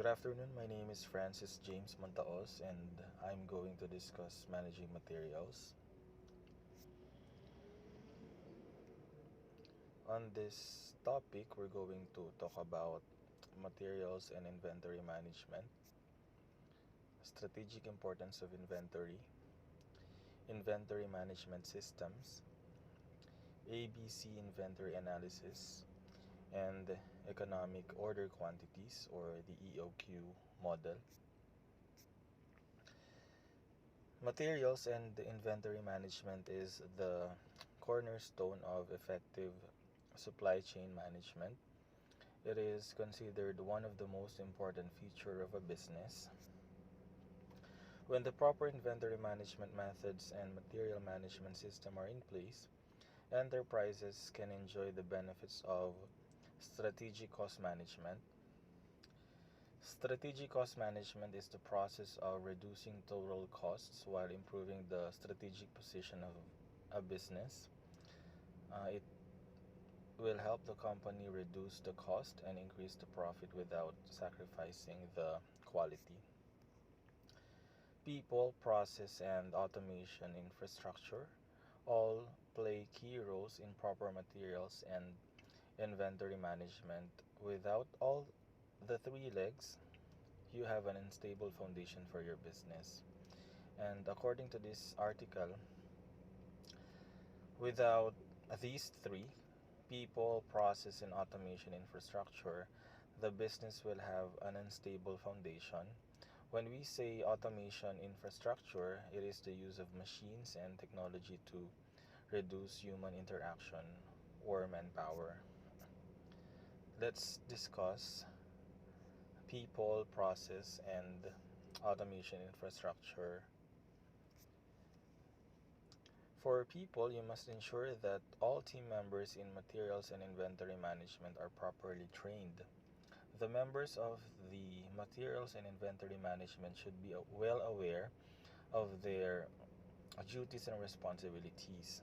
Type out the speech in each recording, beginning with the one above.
Good afternoon. My name is Francis James Montaos, and I'm going to discuss managing materials. On this topic, we're going to talk about materials and inventory management, strategic importance of inventory management systems, ABC inventory analysis, and economic order quantities, or the EOQ model. Materials and inventory management is the cornerstone of effective supply chain management. It is considered one of the most important features of a business. When the proper inventory management methods and material management system are in place, enterprises can enjoy the benefits of strategic cost management. Strategic cost management is the process of reducing total costs while improving the strategic position of a business. It will help the company reduce the cost and increase the profit without sacrificing the quality. People, process, and automation infrastructure all play key roles in proper materials and inventory management. Without all the three legs, you have an unstable foundation for your business. And according to this article, without these three, people, process, and automation infrastructure, the business will have an unstable foundation. When we say automation infrastructure, it is the use of machines and technology to reduce human interaction or manpower. Let's discuss people, process, and automation infrastructure. For people, you must ensure that all team members in materials and inventory management are properly trained. The members of the materials and inventory management should be well aware of their duties and responsibilities.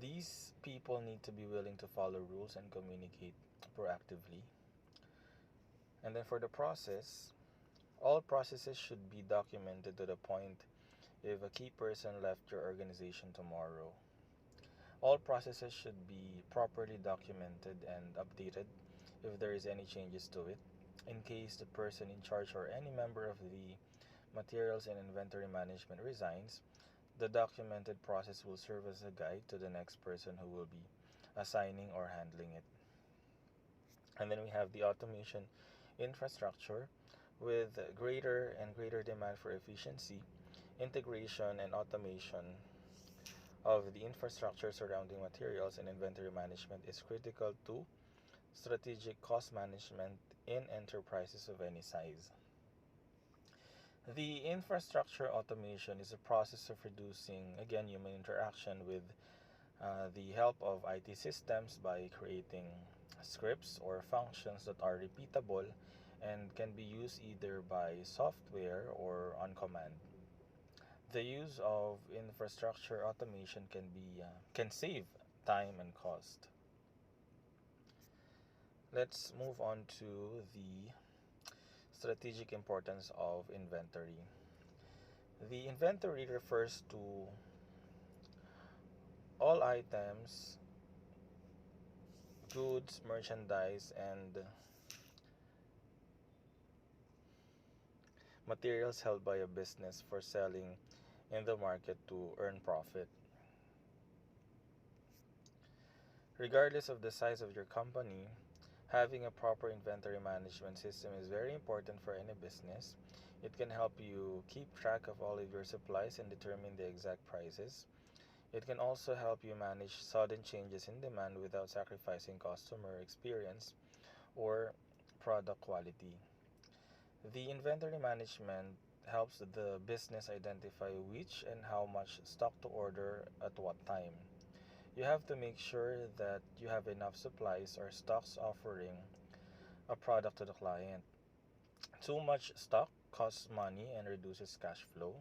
These people need to be willing to follow rules and communicate proactively. And then for the process, all processes should be documented to the point if a key person left your organization tomorrow. All processes should be properly documented and updated if there is any changes to it. In case the person in charge or any member of the materials and inventory management resigns, the documented process will serve as a guide to the next person who will be assigning or handling it. And then we have the automation infrastructure. With greater and greater demand for efficiency, integration, and automation of the infrastructure surrounding materials and inventory management is critical to strategic cost management in enterprises of any size. The infrastructure automation is a process of reducing, again, human interaction with the help of IT systems by creating scripts or functions that are repeatable and can be used either by software or on command. The use of infrastructure automation can save time and cost. Let's move on to the strategic importance of inventory. The inventory refers to all items, goods, merchandise, and materials held by a business for selling in the market to earn profit. Regardless of the size of your company, having a proper inventory management system is very important for any business. It can help you keep track of all of your supplies and determine the exact prices. It can also help you manage sudden changes in demand without sacrificing customer experience or product quality. The inventory management helps the business identify which and how much stock to order at what time. You have to make sure that you have enough supplies or stocks offering a product to the client. Too much stock costs money and reduces cash flow.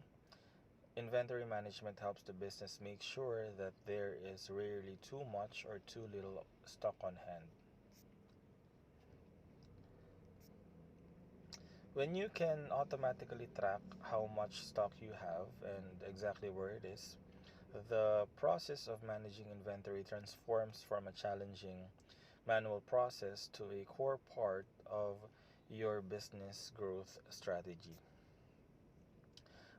Inventory management helps the business make sure that there is rarely too much or too little stock on hand. When you can automatically track how much stock you have and exactly where it is, the process of managing inventory transforms from a challenging manual process to a core part of your business growth strategy.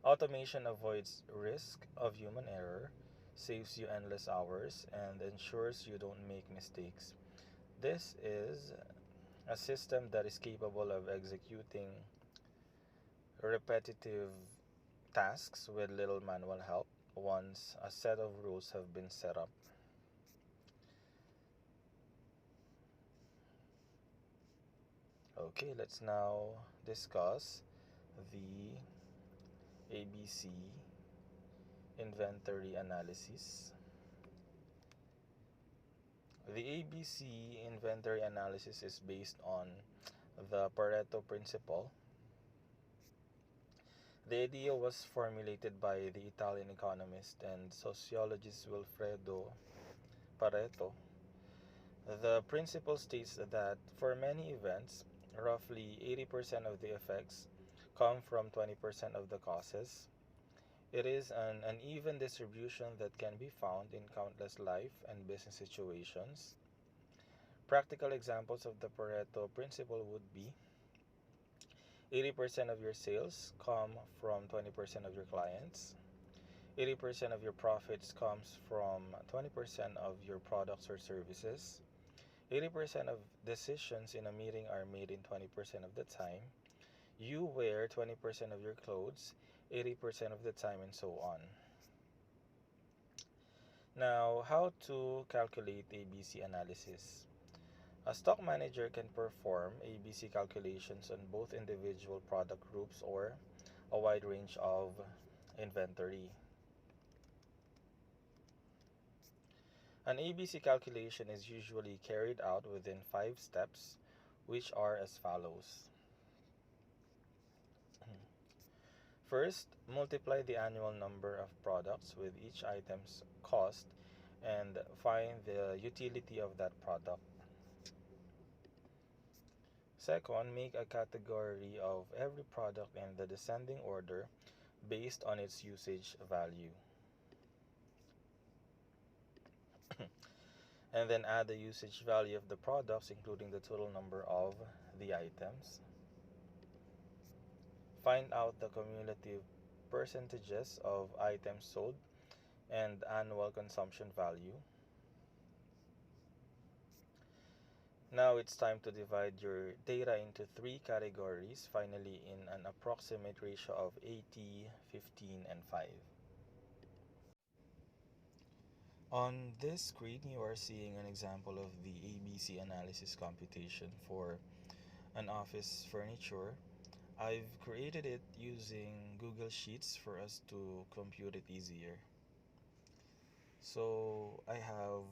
Automation avoids risk of human error, saves you endless hours, and ensures you don't make mistakes. This is a system that is capable of executing repetitive tasks with little manual help once a set of rules have been set up. Okay, let's now discuss the ABC inventory analysis. The ABC inventory analysis is based on the Pareto principle. The idea was formulated by the Italian economist and sociologist Wilfredo Pareto. The principle states that for many events, roughly 80% of the effects come from 20% of the causes. It is an uneven distribution that can be found in countless life and business situations. Practical examples of the Pareto principle would be 80% of your sales come from 20% of your clients. 80% of your profits comes from 20% of your products or services. 80% of decisions in a meeting are made in 20% of the time. You wear 20% of your clothes 80% of the time, and so on. Now, how to calculate ABC analysis? A stock manager can perform ABC calculations on both individual product groups or a wide range of inventory. An ABC calculation is usually carried out within 5 steps, which are as follows. First, multiply the annual number of products with each item's cost and find the utility of that product. Second, make a category of every product in the descending order based on its usage value. And then add the usage value of the products, including the total number of the items. Find out the cumulative percentages of items sold and annual consumption value. Now it's time to divide your data into 3 categories, finally in an approximate ratio of 80, 15, and 5. On this screen, you are seeing an example of the ABC analysis computation for an office furniture. I've created it using Google Sheets for us to compute it easier. So I have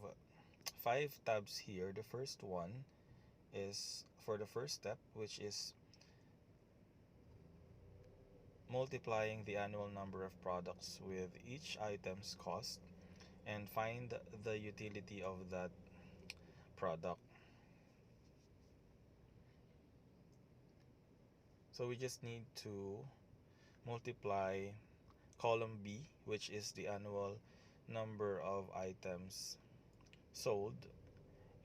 5 tabs here. The first one is for the first step, which is multiplying the annual number of products with each item's cost and find the utility of that product. So we just need to multiply column B, which is the annual number of items sold,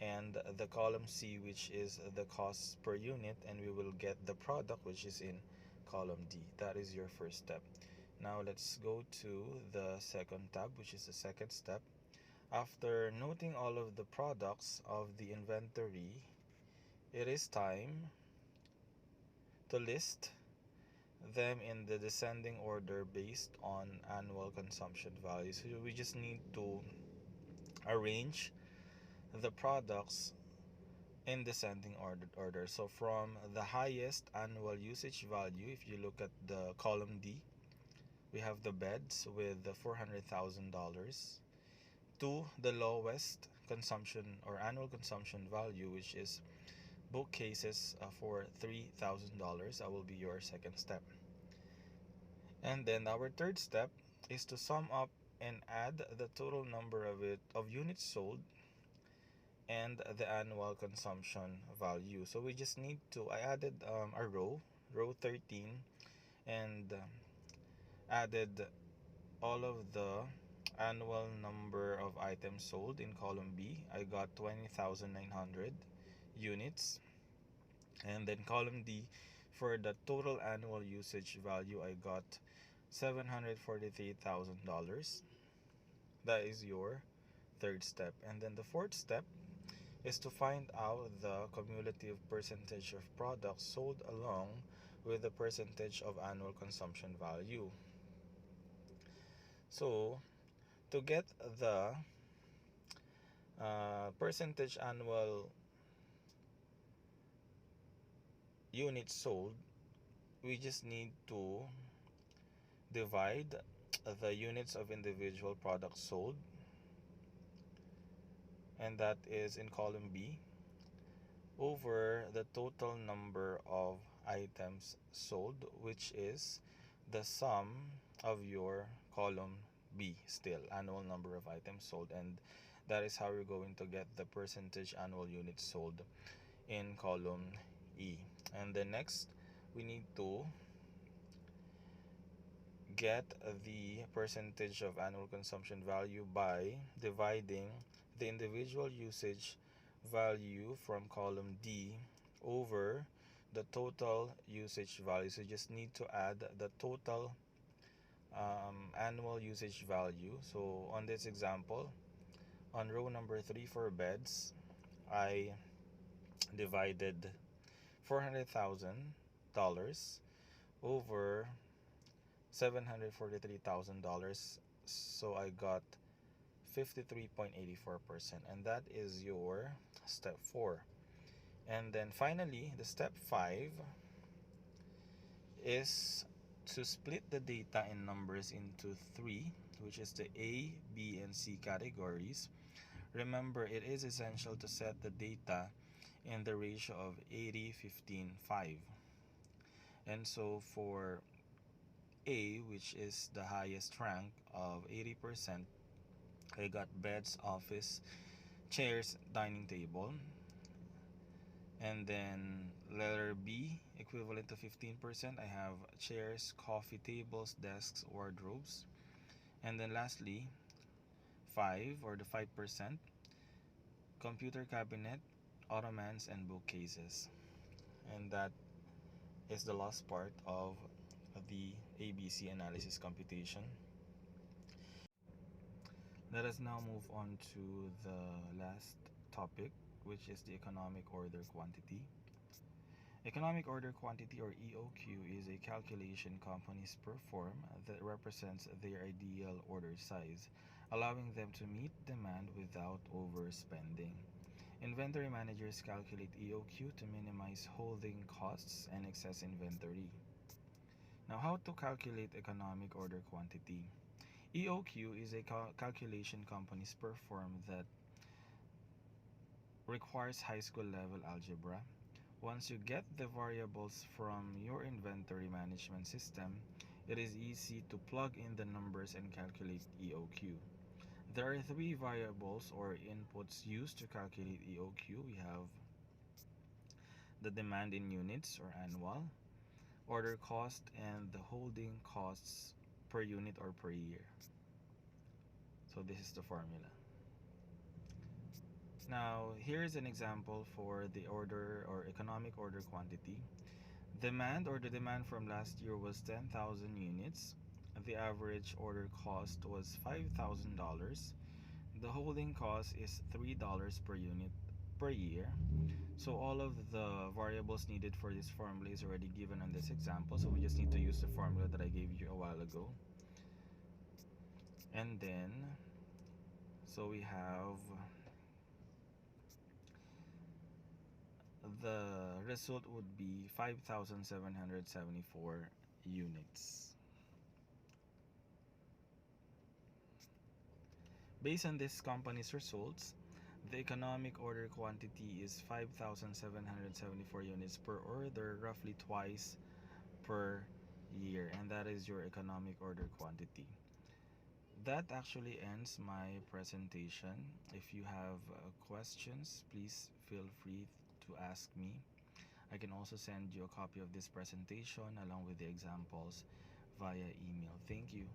and the column C, which is the cost per unit, and we will get the product, which is in column D. That is your first step. Now let's go to the second tab, which is the second step. After noting all of the products of the inventory, it is time to list them in the descending order based on annual consumption value. So we just need to arrange the products in descending order. So from the highest annual usage value, if you look at the column D, we have the beds with the $400,000 to the lowest consumption or annual consumption value, which is bookcases for $3,000. That will be your second step. And then our third step is to sum up and add the total number of units sold and the annual consumption value. So we just need to, I added a row row 13, and added all of the annual number of items sold in column B. I got 20,900 units. And then column D, for the total annual usage value, I got $743,000. That is your third step. And then the fourth step is to find out the cumulative percentage of products sold along with the percentage of annual consumption value. So, to get the percentage annual units sold, we just need to divide the units of individual products sold, and that is in column B, over the total number of items sold, which is the sum of your column B, still annual number of items sold. And that is how we're going to get the percentage annual units sold in column E. And then next, we need to get the percentage of annual consumption value by dividing the individual usage value from column D over the total usage value. So you just need to add the total annual usage value. So on this example, on row number 3 for beds, I divided $400,000 over $743,000, so I got 53.84%, and that is your step 4. And then finally, the step 5 is to split the data in numbers into 3, which is the A, B, and C categories. Remember, it is essential to set the data in the ratio of 80, 15, 5. And so for A, which is the highest rank of 80%, I got beds, office, chairs, dining table. And then letter B, equivalent to 15%, I have chairs, coffee tables, desks, wardrobes. And then lastly, 5, or the 5%, computer cabinet, ottomans, and bookcases. And that is the last part of the ABC analysis computation. Let us now move on to the last topic, which is the economic order quantity. Economic order quantity, or EOQ, is a calculation companies perform that represents their ideal order size, allowing them to meet demand without overspending. Inventory managers calculate EOQ to minimize holding costs and excess inventory. Now, how to calculate economic order quantity? EOQ is a calculation companies perform that requires high school level algebra. Once you get the variables from your inventory management system, it is easy to plug in the numbers and calculate EOQ. There are 3 variables or inputs used to calculate EOQ. We have the demand in units or annual, order cost, and the holding costs per unit or per year. So this is the formula. Now, here's an example for the order or economic order quantity. Demand, or the demand from last year, was 10,000 units. The average order cost was $5,000. The holding cost is $3 per unit per year. So all of the variables needed for this formula is already given on this example. So we just need to use the formula that I gave you a while ago. And then, so we have the result would be 5,774 units. Based on this company's results, the economic order quantity is 5,774 units per order, roughly twice per year, and that is your economic order quantity. That actually ends my presentation. If you have questions, please feel free to ask me. I can also send you a copy of this presentation along with the examples via email. Thank you.